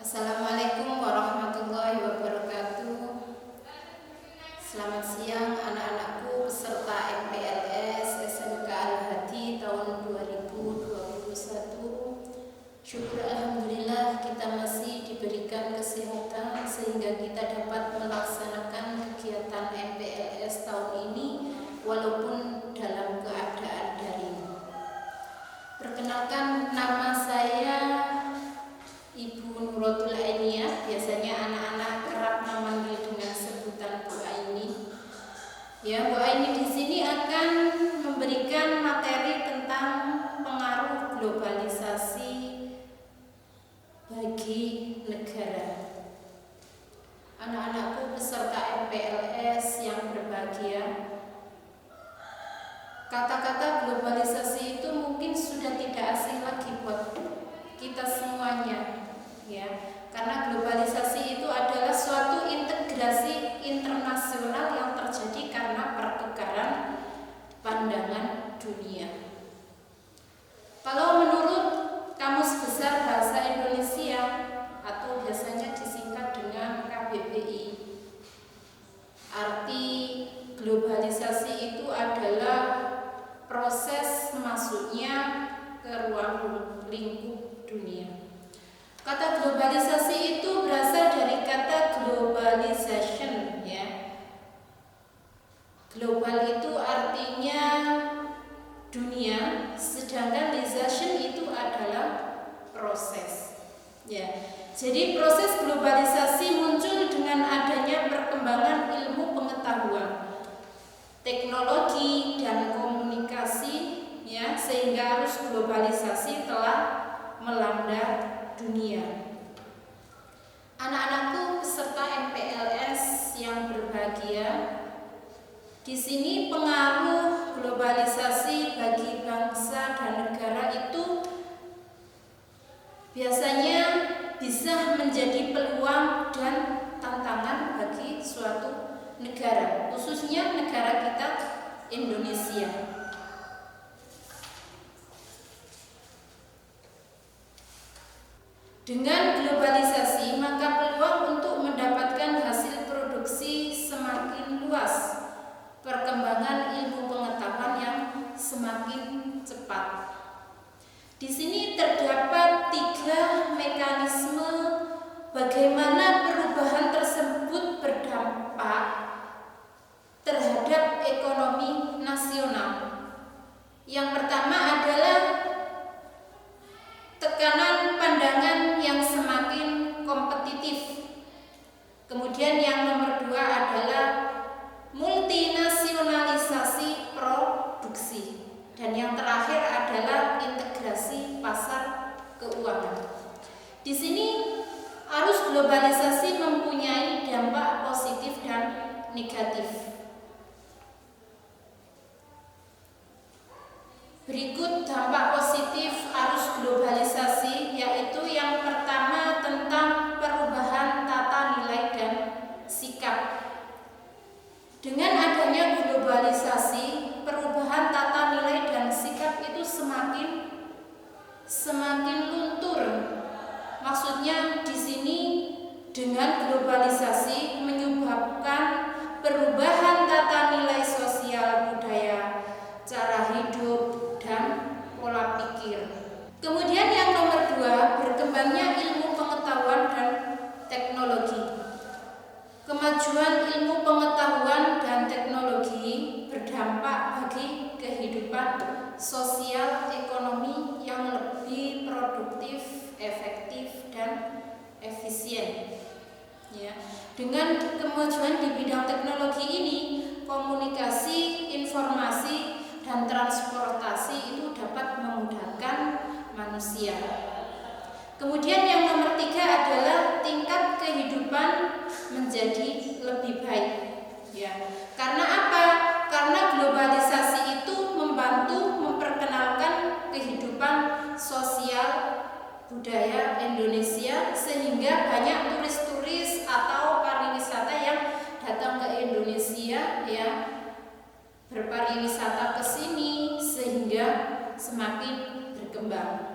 Assalamualaikum warahmatullahi wabarakatuh. Selamat siang anak-anakku peserta MPLS SMK Al-Hadi tahun 2021. Syukur alhamdulillah kita masih diberikan kesehatan sehingga kita dapat melaksanakan kegiatan MPLS tahun ini walaupun dalam keadaan daring. Perkenalkan, nama saya Ibu Nuratul Ainiyah, biasanya anak-anak kerap memanggil dengan sebutan Bu Aini. Ya, Bu Aini di sini akan memberikan materi tentang pengaruh globalisasi bagi negara. Anak-anakku peserta MPLS yang berbahagia, kata-kata globalisasi itu mungkin sudah tidak asing lagi buat kita semuanya. Ya, karena globalisasi itu adalah suatu integrasi internasional yang terjadi karena pertukaran pandangan dunia. Kalau menurut Kamus Besar Bahasa Indonesia atau biasanya disingkat dengan KBBI, arti globalisasi itu adalah proses masuknya ke ruang lingkup dunia. Kata globalisasi itu berasal dari kata globalization, ya. Global itu artinya dunia, sedangkan ization itu adalah proses. Ya. Jadi proses globalisasi muncul dengan adanya perkembangan ilmu pengetahuan, teknologi dan komunikasi, ya, sehingga arus globalisasi telah melanda dunia. Anak-anakku peserta MPLS yang berbahagia, di sini pengaruh globalisasi bagi bangsa dan negara itu biasanya bisa menjadi peluang dan tantangan bagi suatu negara, khususnya negara kita Indonesia. Dengan globalisasi, maka peluang untuk mendapatkan hasil produksi semakin luas, perkembangan ilmu pengetahuan yang semakin cepat. Di sini terdapat 3 mekanisme bagaimana perubahan tersebut berdampak terhadap ekonomi nasional. Yang pertama adalah tekanan pandangan yang semakin kompetitif. Kemudian yang nomor 2 adalah multinasionalisasi produksi. Dan yang terakhir adalah integrasi pasar keuangan. Di sini arus globalisasi mempunyai dampak positif dan negatif. Berikut dampak positif arus globalisasi, yaitu yang pertama tentang perubahan tata nilai dan sikap. Dengan adanya globalisasi, perubahan tata nilai dan sikap itu semakin luntur. Maksudnya di sini dengan globalisasi menyebabkan perubahan tata nilai sosial, budaya, cara hidup, dan pola pikir. Kemudian yang nomor 2, berkembangnya ilmu pengetahuan dan teknologi. Kemajuan ilmu pengetahuan dan teknologi berdampak bagi kehidupan sosial ekonomi yang lebih produktif, efektif, dan efisien. Ya. Dengan kemajuan di bidang teknologi ini, komunikasi, informasi, dan transportasi itu dapat memudahkan manusia. Kemudian yang nomor 3 adalah tingkat kehidupan menjadi lebih baik. Ya. Karena apa? Karena globalisasi itu membantu memperkenalkan kehidupan sosial budaya Indonesia, sehingga banyak turis-turis atau pariwisata yang datang ke Indonesia, ya, berpariwisata ke sini sehingga semakin berkembang.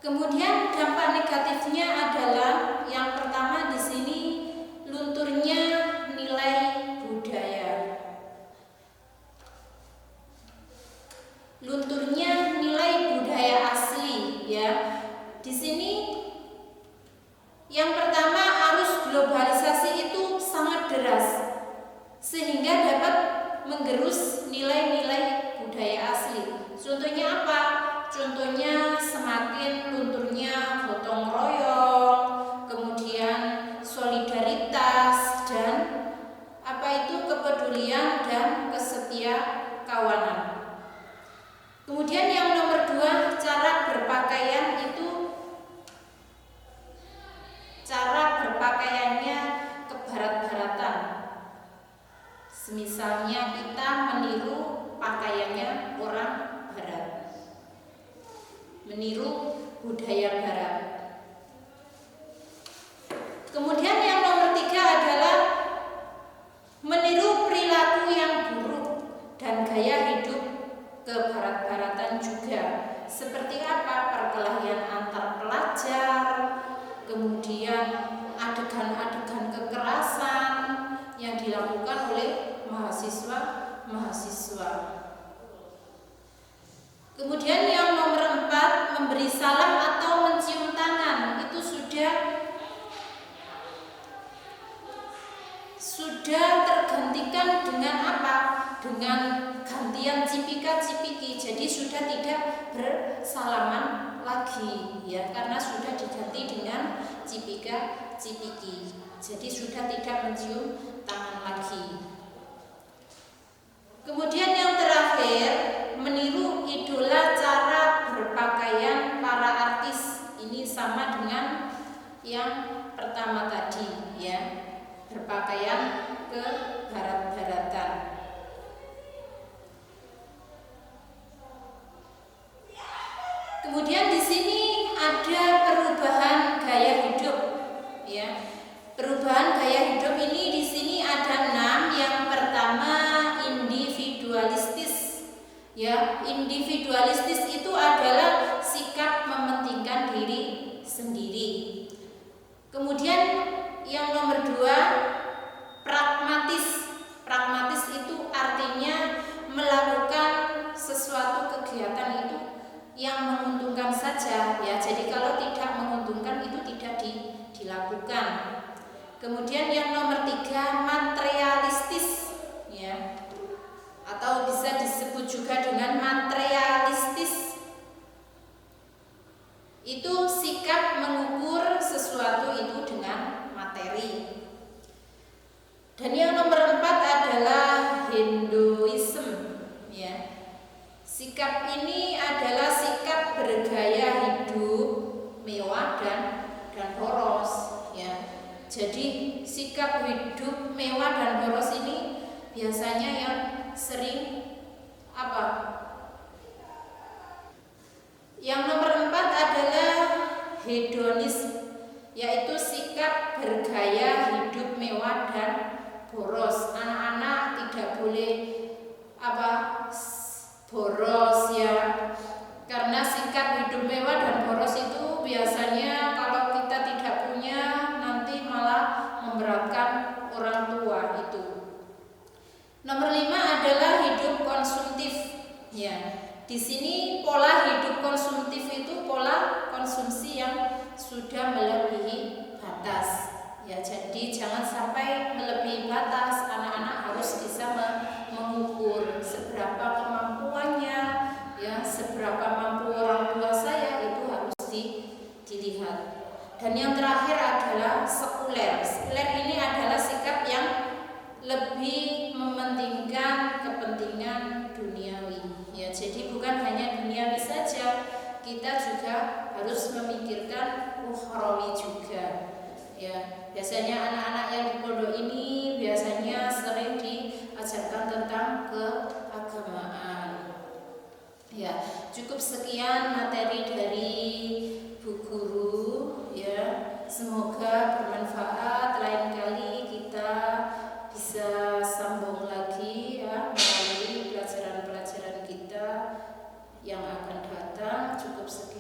Kemudian dampak negatifnya adalah yang pertama di sini lunturnya nilai budaya. Lunturnya nilai budaya asli ya. Di sini yang pertama arus globalisasi itu sangat deras sehingga dapat menggerus nilai-nilai budaya asli. Contohnya apa? Contohnya semakin lunturnya gotong royong, kemudian solidaritas dan kepedulian dan kesetia kawanan. Kemudian yang nomor 2, cara berpakaian itu cara berpakaiannya kebarat-baratan. Semisalnya kita meniru pakaiannya orang barat, meniru budaya barat. Kemudian yang nomor 3 adalah meniru perilaku yang buruk dan gaya hidup kebarat-baratan juga. Seperti apa? Perkelahian antar pelajar, kemudian adegan-adegan kekerasan yang dilakukan oleh mahasiswa. Kemudian yang nomor 4, memberi salam atau mencium tangan itu sudah tergantikan dengan apa? Dengan gantian cipika-cipiki. Jadi sudah tidak bersalaman lagi ya, karena sudah diganti dengan cipika-cipiki. Jadi sudah tidak mencium tangan lagi. Kemudian yang terakhir, meniru idola cara berpakaian para artis. Ini sama dengan yang pertama tadi ya, berpakaian ke barat-baratan. Kemudian di sini ada perubahan gaya hidup ya. Perubahan gaya hidup ini di sini ada 6. Yang pertama individualistis. Ya, individualistis itu adalah sikap mementingkan diri sendiri. Kemudian yang nomor 2, pragmatis. Pragmatis itu artinya melakukan sesuatu kegiatan itu yang menguntungkan saja ya. Jadi kalau tidak menguntungkan itu tidak dilakukan. Kemudian yang nomor 3, materialistis ya, atau bisa disebut juga dengan materialistis. Itu sikap mengukur sesuatu itu dengan materi. Dan yang nomor 4 adalah Hinduism ya. Sikap ini adalah sikap bergaya hidup mewah dan boros ya. Jadi sikap hidup mewah dan boros ini biasanya yang sering apa? Yang nomor 4 adalah hedonisme, yaitu sikap bergaya hidup mewah dan boros. Anak-anak tidak boleh boros ya, karena sikap hidup mewah dan boros itu biasanya kalau kita tidak punya nanti malah memberatkan orang tua itu. Nomor 5 adalah hidup konsumtif ya. Di sini pola hidup konsumtif itu pola konsumsi yang sudah melebihi batas ya. Jadi jangan sampai melebihi batas. Anak-anak harus bisa mengukur seberapa kemampuannya ya, seberapa mampu orang tua saya itu harus dilihat. Dan yang terakhir adalah sekuler. Sekuler ini adalah sikap yang lebih mementingkan kepentingan duniawi ya. Jadi bukan hanya duniawi saja, kita juga harus memikirkan ukhrawi juga ya. Biasanya anak-anak yang di pondok ini biasanya sering diajarkan tentang keagamaan ya. Cukup sekian materi dari Bu Guru ya. Semoga bermanfaat. Lain kali kita bisa sambung lagi ya melalui pelajaran-pelajaran kita yang akan datang. Cukup sekian.